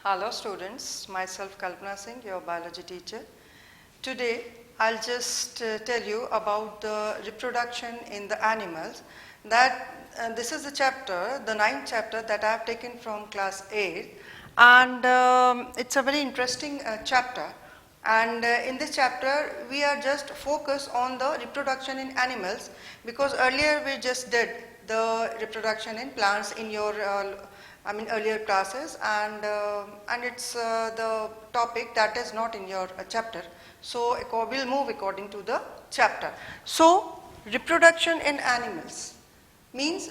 Hello students, myself Kalpana Singh, your biology teacher. Today I'll just tell you about the reproduction in the animals. This is the chapter, the 9th chapter that I have taken from class 8, and it's a very interesting chapter. And in this chapter we are just focused on the reproduction in animals, because earlier we just did the reproduction in plants in your earlier classes, and it's the topic that is not in your chapter. So we'll move according to the chapter. So reproduction in animals means,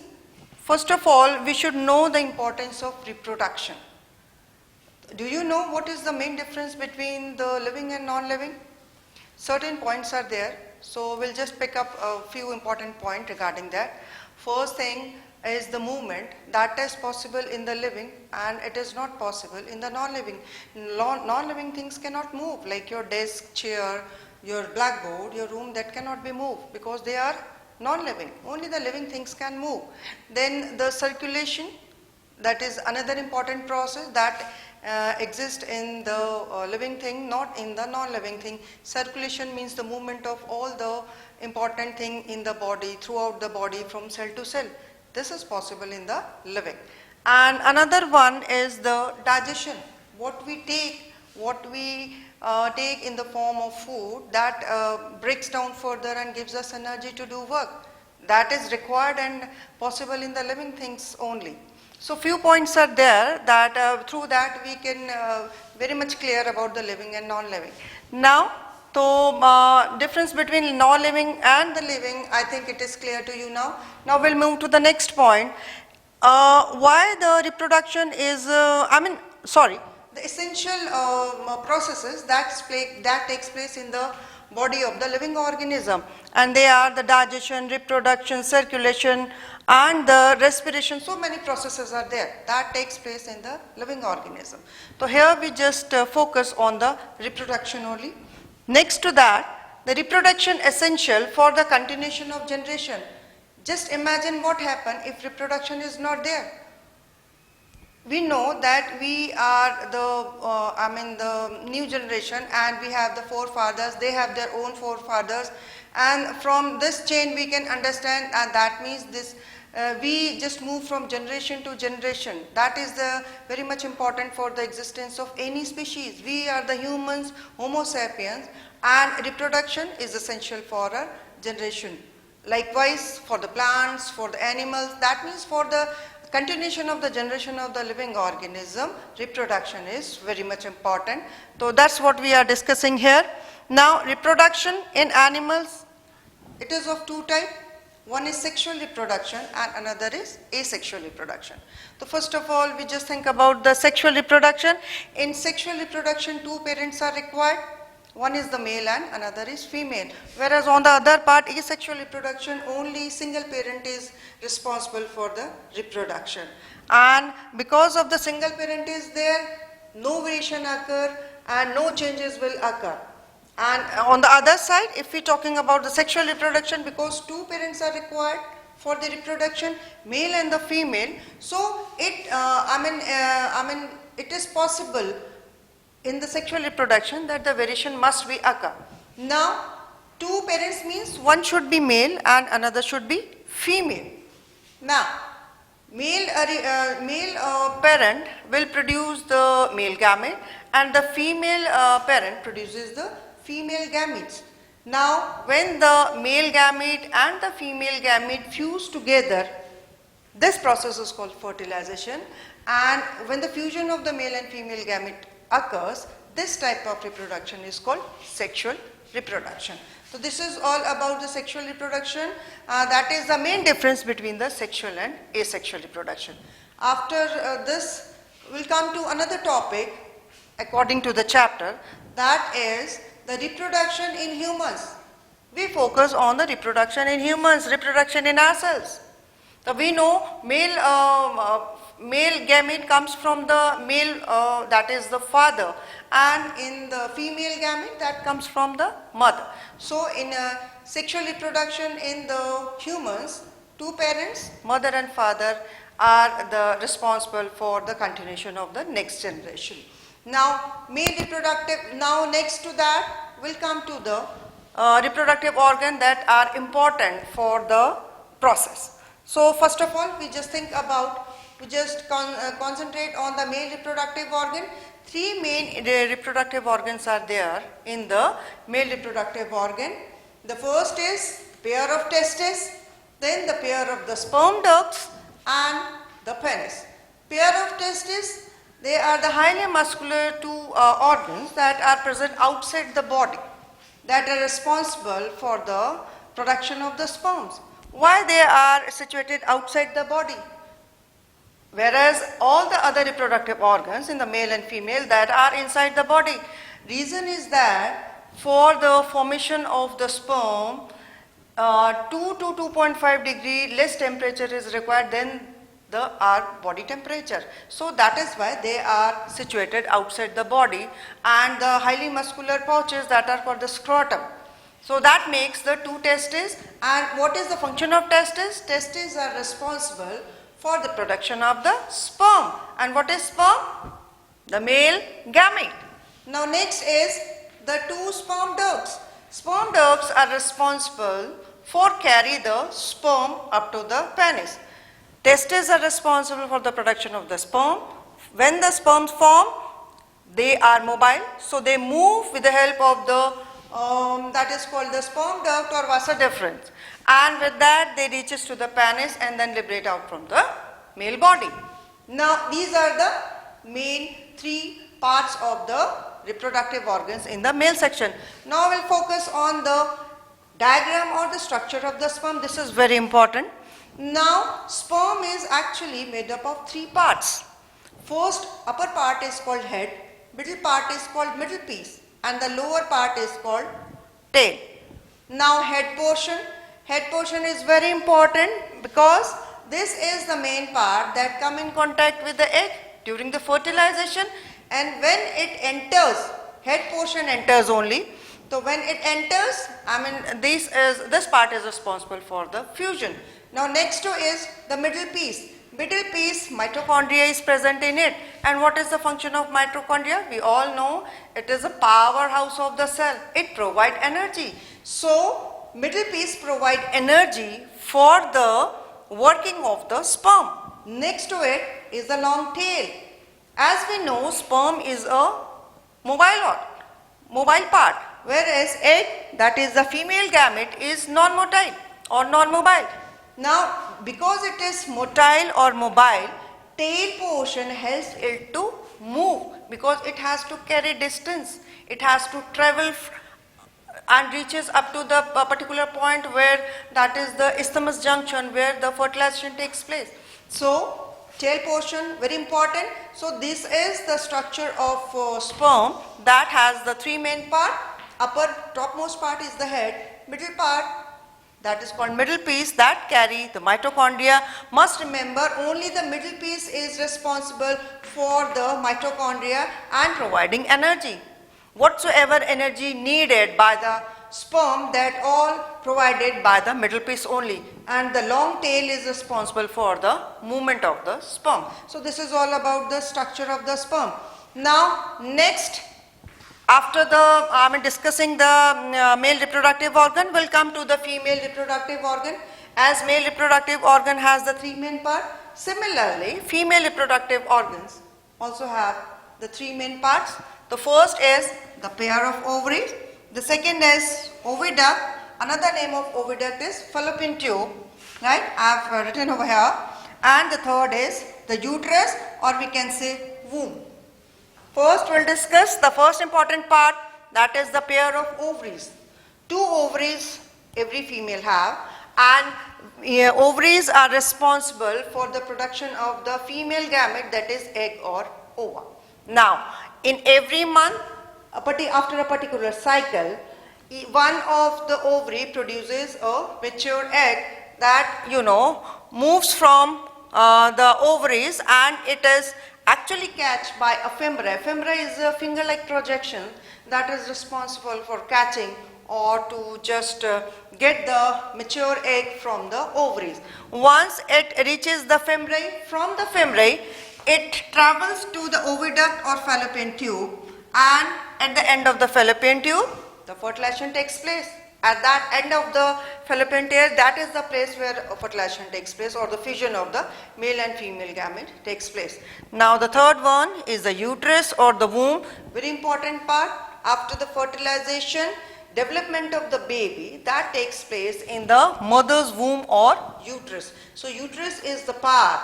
first of all, we should know the importance of reproduction. Do you know what is the main difference between the living and non-living? Certain points are there, so we'll just pick up a few important points regarding that. First thing is the movement that is possible in the living and it is not possible in the non-living. Non-living things cannot move, like your desk, chair, your blackboard, your room, that cannot be moved because they are non-living. Only the living things can move. Then the circulation, that is another important process that exists in the living thing, not in the non-living thing. Circulation means the movement of all the important thing in the body, throughout the body, from cell to cell. This is possible in the living. And another one is the digestion. What we take in the form of food, that breaks down further and gives us energy to do work. That is required and possible in the living things only. So few points are there that through that we can very much clear about the living and non-living. Now, so difference between non-living and the living, I think it is clear to you now. Now we'll move to the next point. Why the reproduction is, the essential processes that takes place in the body of the living organism, and they are the digestion, reproduction, circulation, and the respiration. So many processes are there that takes place in the living organism. So here we just focus on the reproduction only. Next to that, the reproduction essential for the continuation of generation. Just imagine what happens if reproduction is not there. We know that we are the new generation, and we have the forefathers, they have their own forefathers, and from this chain we can understand, and that means this we just move from generation to generation. That is the very much important for the existence of any species. We are the humans, Homo sapiens, and reproduction is essential for a generation. Likewise for the plants, for the animals, that means for the continuation of the generation of the living organism, reproduction is very much important. So that's what we are discussing here. Now reproduction in animals, it is of two types. One is sexual reproduction and another is asexual reproduction. So first of all, we just think about the sexual reproduction. In sexual reproduction, two parents are required. One is the male and another is female. Whereas on the other part, asexual reproduction, only single parent is responsible for the reproduction. And because of the single parent is there, no variation occur and no changes will occur. And on the other side, if we are talking about the sexual reproduction, because two parents are required for the reproduction, male and the female, so it is possible in the sexual reproduction that the variation must be occur. Now, two parents means one should be male and another should be female. Now, male parent will produce the male gamete and the female parent produces the female gametes. Now, when the male gamete and the female gamete fuse together, this process is called fertilization, and when the fusion of the male and female gamete occurs, this type of reproduction is called sexual reproduction. So this is all about the sexual reproduction. That is the main difference between the sexual and asexual reproduction. After this, we'll come to another topic according to the chapter, that is the reproduction in humans. We focus on the reproduction in humans, reproduction in ourselves. So we know male gamete comes from the male, that is the father, and in the female gamete that comes from the mother. So in sexual reproduction in the humans, two parents, mother and father, are the responsible for the continuation of the next generation. Now, male reproductive, now next to that will come to the reproductive organ that are important for the process. So first of all, we just think about, we just concentrate on the male reproductive organ. Three main reproductive organs are there in the male reproductive organ. The first is pair of testes, then the pair of the sperm ducts and the penis. Pair of testes, they are the highly muscular two organs that are present outside the body, that are responsible for the production of the sperms. Why they are situated outside the body? Whereas all the other reproductive organs in the male and female that are inside the body. Reason is that for the formation of the sperm, 2 to 2.5 degree less temperature is required than our body temperature. So that is why they are situated outside the body, and the highly muscular pouches that are called the scrotum. So that makes the two testes. And what is the function of testes? Testes are responsible for the production of the sperm. And what is sperm? The male gamete. Now next is the two sperm ducts. Sperm ducts are responsible for carry the sperm up to the penis. Testes are responsible for the production of the sperm. When the sperms form, they are mobile, so they move with the help of the that is called the sperm duct or vasa deferens, and with that they reaches to the penis and then liberate out from the male body. Now these are the main three parts of the reproductive organs in the male section. Now we'll focus on the diagram or the structure of the sperm. This is very important. Now sperm is actually made up of three parts. First, upper part is called head, middle part is called middle piece, and the lower part is called tail. Now head portion is very important because this is the main part that come in contact with the egg during the fertilization, and when it enters, head portion enters only. So when it enters, this part is responsible for the fusion. Now next to is the middle piece. Middle piece, mitochondria is present in it. And what is the function of mitochondria? We all know it is a powerhouse of the cell. It provides energy. So middle piece provide energy for the working of the sperm. Next to it is the long tail. As we know, sperm is a mobile part, whereas egg, that is the female gamete, is non-motile or non-mobile. Now, because it is motile or mobile, tail portion helps it to move because it has to carry distance. It has to travel and reaches up to the particular point where that is the isthmus junction where the fertilization takes place. So, tail portion very important. So, this is the structure of sperm that has the three main part. Upper topmost part is the head, middle part, that is called middle piece, that carry the mitochondria. Must remember, only the middle piece is responsible for the mitochondria and providing energy. Whatsoever energy needed by the sperm, that all provided by the middle piece only, and the long tail is responsible for the movement of the sperm. So this is all about the structure of the sperm. Now next, after discussing the male reproductive organ, we'll come to the female reproductive organ. As male reproductive organ has the three main parts, similarly female reproductive organs also have the three main parts. The first is the pair of ovaries, the second is oviduct, another name of oviduct is fallopian tube, right? I have written over here, and the third is the uterus, or we can say womb. First we'll discuss the first important part, that is the pair of ovaries. Two ovaries every female have, and ovaries are responsible for the production of the female gamete, that is egg or ova. Now in every month after a particular cycle, one of the ovary produces a mature egg that moves from the ovaries, and it is actually catched by ephemera. Ephemera is a finger-like projection that is responsible for catching or to just get the mature egg from the ovaries. Once it reaches the fimbriae, from the fimbriae, it travels to the oviduct or fallopian tube, and at the end of the fallopian tube, the fertilization takes place. At that end of the fallopian tube, that is the place where fertilization takes place, or the fusion of the male and female gamete takes place. Now the third one is the uterus or the womb. Very important part. After the fertilization, development of the baby, that takes place in the mother's womb or uterus. So uterus is the part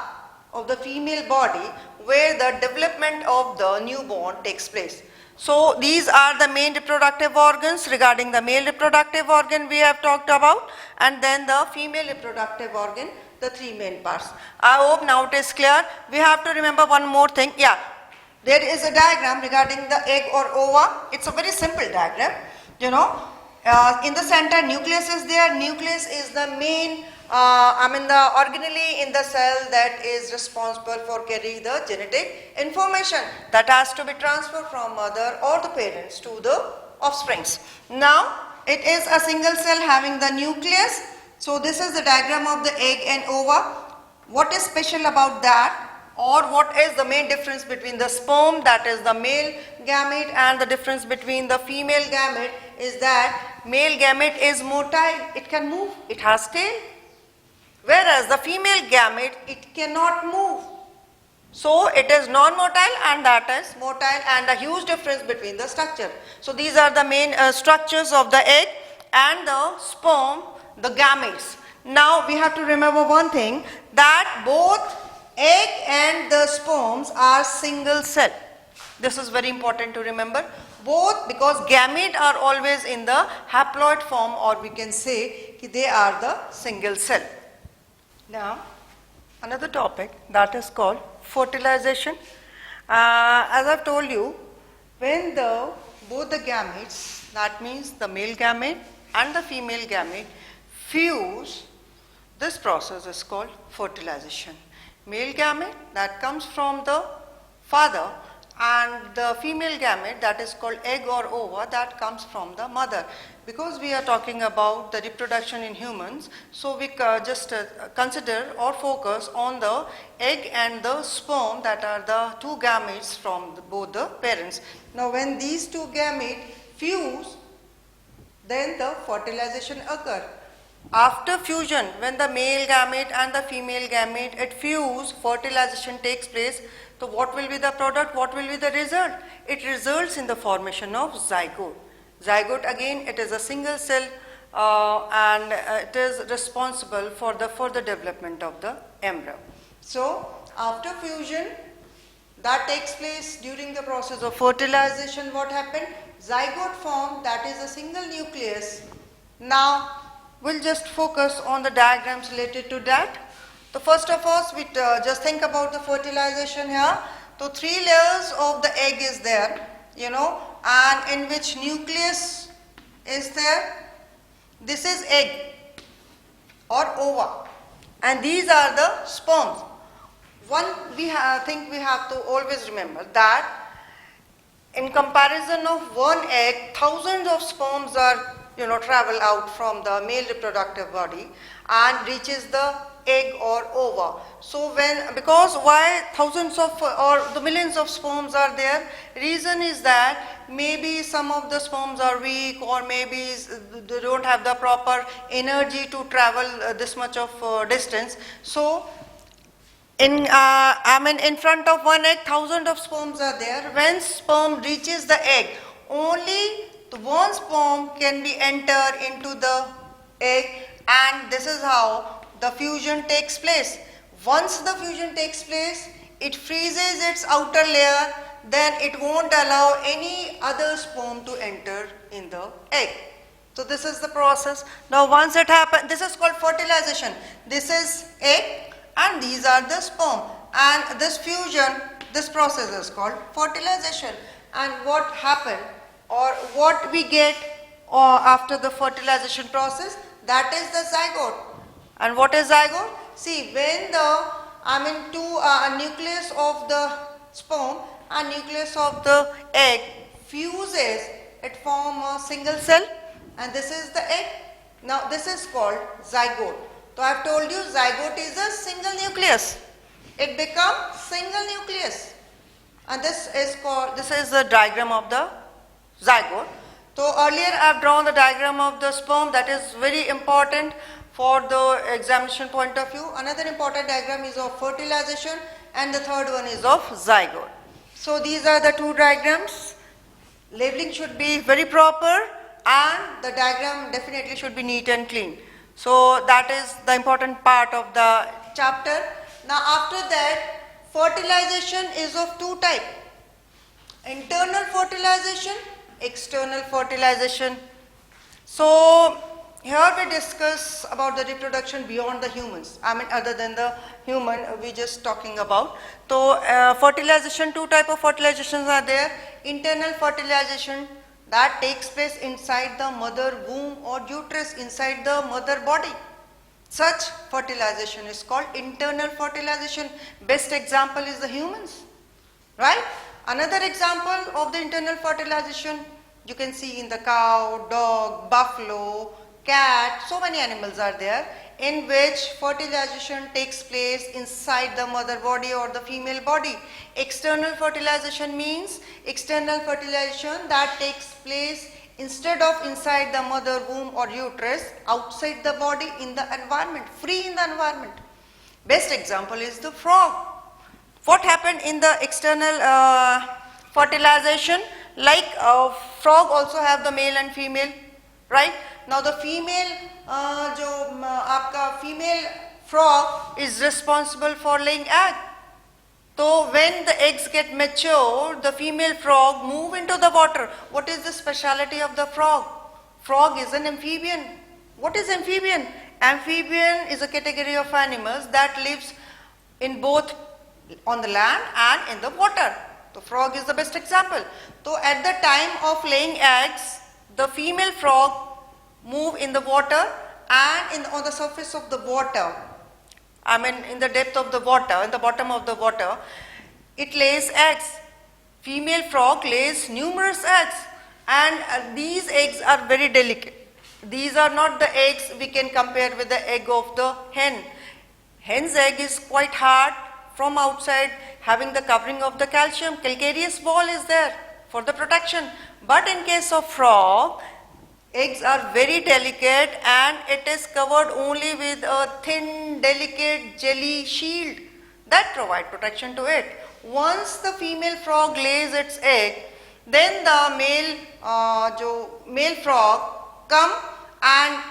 of the female body where the development of the newborn takes place. So these are the main reproductive organs. Regarding the male reproductive organ we have talked about, and then the female reproductive organ, the three main parts. I hope now it is clear. We have to remember one more thing. Yeah, there is a diagram regarding the egg or ova. It's a very simple diagram. In the center nucleus is there. Nucleus is the main the organelle in the cell that is responsible for carrying the genetic information that has to be transferred from mother or the parents to the offsprings. Now it is a single cell having the nucleus. So this is the diagram of the egg and ova. What is special about that, or what is the main difference between the sperm, that is the male gamete, and the difference between the female gamete is that male gamete is motile, it can move, it has tail. Whereas the female gamete, it cannot move. So it is non-motile and that is motile, and a huge difference between the structure. So these are the main structures of the egg and the sperm, the gametes. Now we have to remember one thing, that both egg and the sperms are single cell. This is very important to remember. Both, because gamete are always in the haploid form, or we can say they are the single cell. Now, another topic that is called fertilization. As I've told you, when both the gametes, that means the male gamete and the female gamete, fuse, this process is called fertilization. Male gamete, that comes from the father, and the female gamete, that is called egg or ova, that comes from the mother. Because we are talking about the reproduction in humans, so we just consider or focus on the egg and the sperm, that are the two gametes from both the parents. Now when these two gametes fuse, then the fertilization occurs. After fusion, when the male gamete and the female gamete it fuse, fertilization takes place. So what will be the product? What will be the result? It results in the formation of zygote. Zygote, again, it is a single cell and it is responsible for the further development of the embryo. So after fusion, that takes place during the process of fertilization. What happened? Zygote formed, that is a single nucleus. Now we'll just focus on the diagrams related to that. So first of all, we just think about the fertilization here. So three layers of the egg is there, and in which nucleus is there. This is egg or ova, and these are the sperms. One thing we have to always remember, that in comparison of one egg, thousands of sperms are travel out from the male reproductive body and reaches the egg or ova. So because why thousands of or the millions of sperms are there? Reason is that maybe some of the sperms are weak, or maybe they don't have the proper energy to travel this much of distance. So in front of one egg, thousands of sperms are there. When sperm reaches the egg, only the one sperm can be entered into the egg, and this is how the fusion takes place. Once the fusion takes place, it freezes its outer layer, then it won't allow any other sperm to enter in the egg. So this is the process. Now once it happens, this is called fertilization. This is egg and these are the sperm, and this fusion, this process is called fertilization. And what happened, or what we get after the fertilization process, that is the zygote. And what is zygote? See, when the nucleus of the sperm and nucleus of the egg fuses, it forms a single cell. and this is the egg. Now this is called zygote. So I have told you zygote is a single nucleus. It becomes single nucleus, and this is the diagram of the zygote. So earlier I have drawn the diagram of the sperm, that is very important for the examination point of view. Another important diagram is of fertilization, and the third one is of zygote. So these are the two diagrams. Labeling should be very proper, and the diagram definitely should be neat and clean. So that is the important part of the chapter. Now after that, fertilization is of two types: internal fertilization, external fertilization. So here we discuss about the reproduction beyond the humans. I mean, other than the human, we just talking about. So fertilization, two type of fertilizations are there. Internal fertilization, that takes place inside the mother womb or uterus, inside the mother body. Such fertilization is called internal fertilization. Best example is the humans, right? Another example of the internal fertilization you can see in the cow, dog, buffalo, cat, so many animals are there, in which fertilization takes place inside the mother body or the female body. External fertilization means external fertilization that takes place instead of inside the mother womb or uterus, outside the body, in the environment, free in the environment. Best example is the frog. What happened in the external fertilization? Like frog also have the male and female, right? Now the female female frog is responsible for laying egg. So when the eggs get mature, the female frog move into the water. What is the speciality of the frog? Frog is an amphibian. What is amphibian? Amphibian is a category of animals that lives in both on the land and in the water. The frog is the best example. So at the time of laying eggs, the female frog move in the water and on the surface of the water, I mean in the depth of the water, in the bottom of the water, it lays eggs. Female frog lays numerous eggs, and these eggs are very delicate. These are not the eggs we can compare with the egg of the hen. Hen's egg is quite hard from outside, having the covering of the calcium. Calcareous ball is there for the protection. But in case of frog, eggs are very delicate and it is covered only with a thin, delicate jelly shield that provide protection to it. Once the female frog lays its egg, then the male frog come and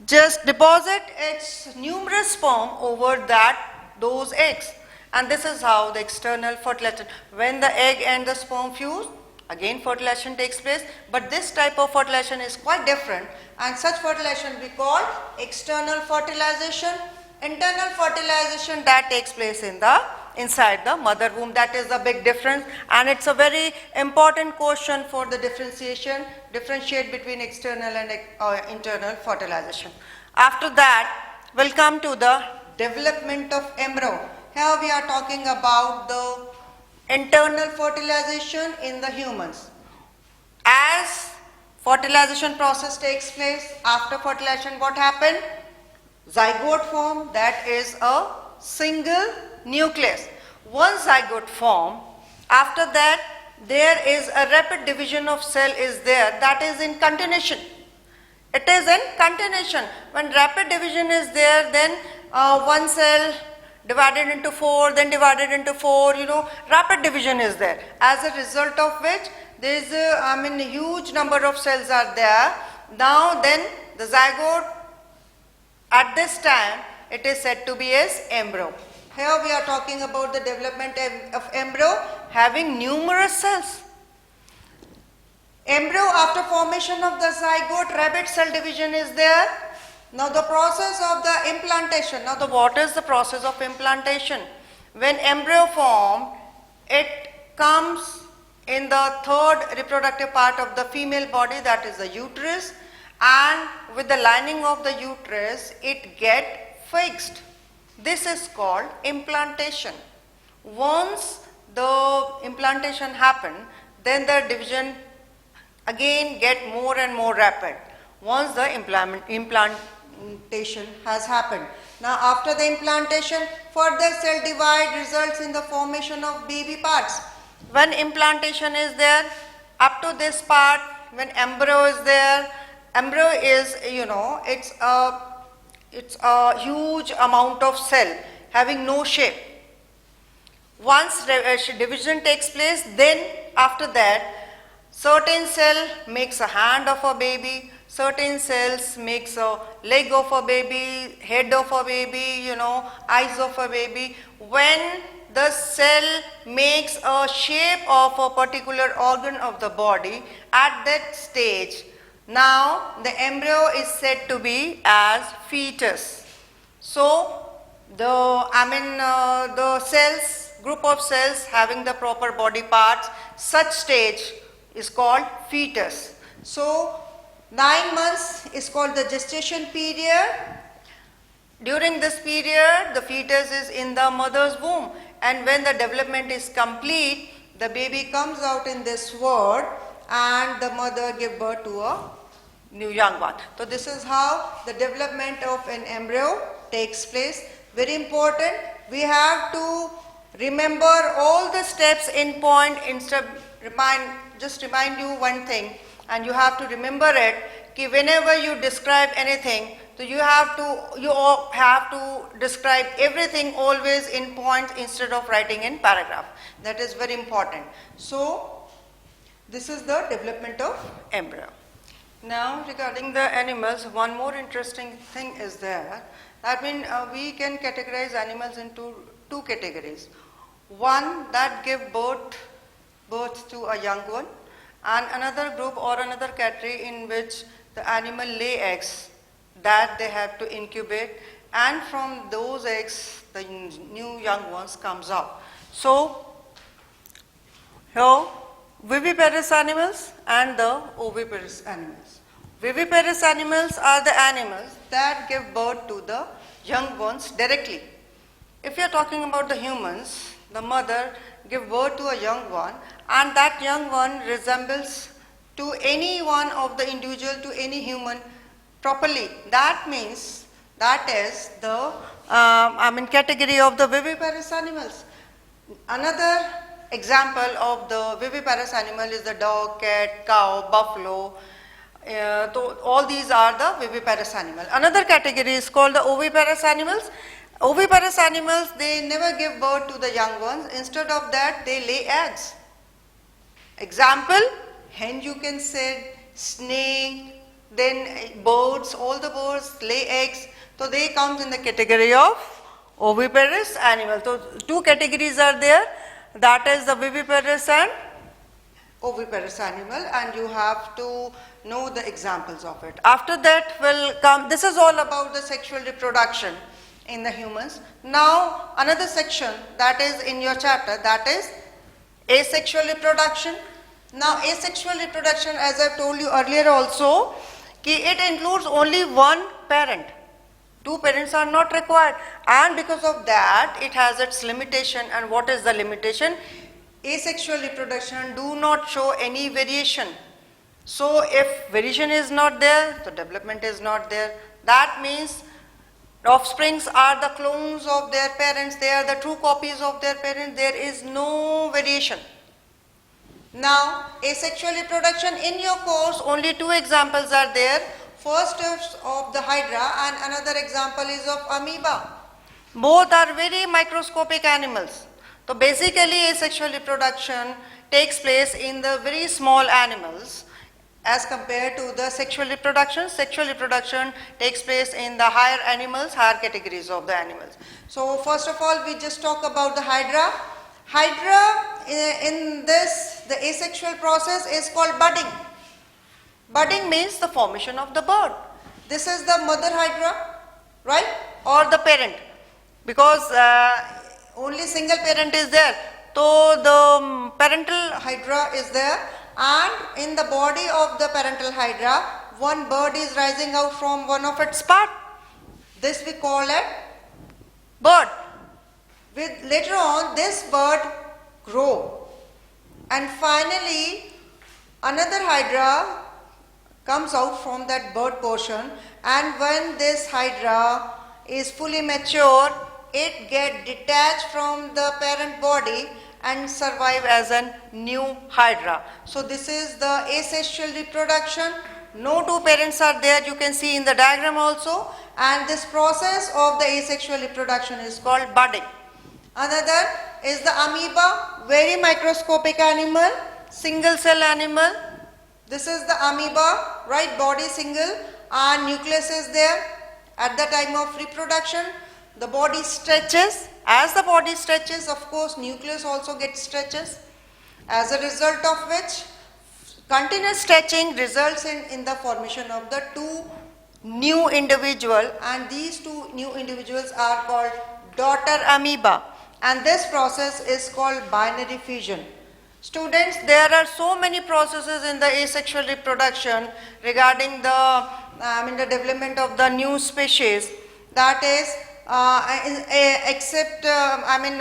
just deposit its numerous sperm over those eggs. And this is how the external fertilization, when the egg and the sperm fuse, again fertilization takes place, but this type of fertilization is quite different, and such fertilization we call external fertilization. Internal fertilization that takes place inside the mother womb. That is the big difference, and it's a very important question for the differentiate between external and internal fertilization. After that, we'll come to the development of embryo. Here we are talking about the internal fertilization in the humans. As fertilization process takes place, after fertilization what happened? Zygote form, that is a single nucleus. One zygote form, after that there is a rapid division of cell is there, that is in continuation. It is in continuation. When rapid division is there, then one cell divided into 4, then divided into 4, rapid division is there. As a result of which, there is a huge number of cells are there. Now then the zygote, at this time, it is said to be as embryo. Here we are talking about the development of embryo having numerous cells. Embryo, after formation of the zygote, rapid cell division is there. Now the process of the implantation. Now what is the process of implantation? When embryo formed, it comes in the third reproductive part of the female body, that is the uterus, and with the lining of the uterus, it get fixed. This is called implantation. Once the implantation happen, then the division again get more and more rapid. once the implantation has happened. Now after the implantation, further cell divide results in the formation of baby parts. When implantation is there, up to this part, when embryo is there, embryo is, it's a huge amount of cell having no shape. Once division takes place, then after that, certain cell makes a hand of a baby, certain cells makes a leg of a baby, head of a baby, eyes of a baby. When the cell makes a shape of a particular organ of the body, at that stage, now the embryo is said to be as fetus. So, the cells, group of cells having the proper body parts, such stage is called fetus. So 9 months is called the gestation period. During this period, the fetus is in the mother's womb, and when the development is complete, the baby comes out in this world and the mother gives birth to a new young one. So this is how the development of an embryo takes place. Very important, we have to remember all the steps in point. Just remind you one thing, and you have to remember it, कि whenever you describe anything, so you have to describe everything always in points instead of writing in paragraph. That is very important. So this is the development of embryo. Now regarding the animals, one more interesting thing is there. I mean, we can categorize animals into two categories. One that give birth to a young one, and another group or another category in which the animal lay eggs that they have to incubate, and from those eggs the new young ones comes out. So here viviparous animals and the oviparous animals. Viviparous animals are the animals that give birth to the young ones directly. If you are talking about the humans, the mother give birth to a young one, and that young one resembles to any one of the individual, to any human properly. That means that is the category of the viviparous animals. Another example of the viviparous animal is the dog, cat, cow, buffalo. So all these are the viviparous animals. Another category is called the oviparous animals. Oviparous animals, they never give birth to the young ones. Instead of that, they lay eggs. Example, hen you can say, snake, then birds, all the birds lay eggs. So they come in the category of oviparous animal. So two categories are there, that is the viviparous and oviparous animal, and you have to know the examples of it. After that will come, this is all about the sexual reproduction in the humans. Now another section that is in your chapter, that is asexual reproduction. Now asexual reproduction, as I told you earlier also, it includes only one parent. Two parents are not required, and because of that it has its limitation. And what is the limitation? Asexual reproduction do not show any variation. So if variation is not there, the development is not there. That means offsprings are the clones of their parents, they are the true copies of their parents, there is no variation. Now, asexual reproduction, in your course only two examples are there. First is of the hydra and another example is of amoeba. Both are very microscopic animals. So basically asexual reproduction takes place in the very small animals as compared to the sexual reproduction. Sexual reproduction takes place in the higher animals, higher categories of the animals. So first of all, we just talk about the hydra. Hydra, in this, the asexual process is called budding. Budding means the formation of the bird. This is the mother hydra, right? Or the parent, because only single parent is there. So the parental hydra is there, and in the body of the parental hydra, one bird is rising out from one of its part. This we call it bird. Later on, this bird grow, and finally another hydra comes out from that bird portion, and when this hydra is fully mature, it get detached from the parent body and survive as a new hydra. So this is the asexual reproduction. No two parents are there, you can see in the diagram also, and this process of the asexual reproduction is called budding. Another is the amoeba, very microscopic animal, single cell animal. This is the amoeba, right, body single and nucleus is there. At the time of reproduction, the body stretches. As the body stretches, of course, nucleus also gets stretches. As a result of which, continuous stretching results in the formation of the two new individual, and these two new individuals are called daughter amoeba, and this process is called binary fission. Students, there are so many processes in the asexual reproduction regarding the development of the new species, that is except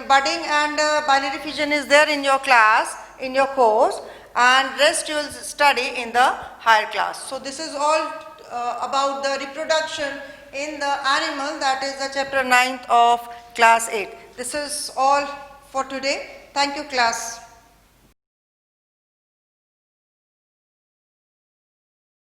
budding and binary fission is there in your class, in your course, and rest you will study in the higher class. So this is all about the reproduction in the animal, that is the chapter 9th of class 8. This is all for today. Thank you, class.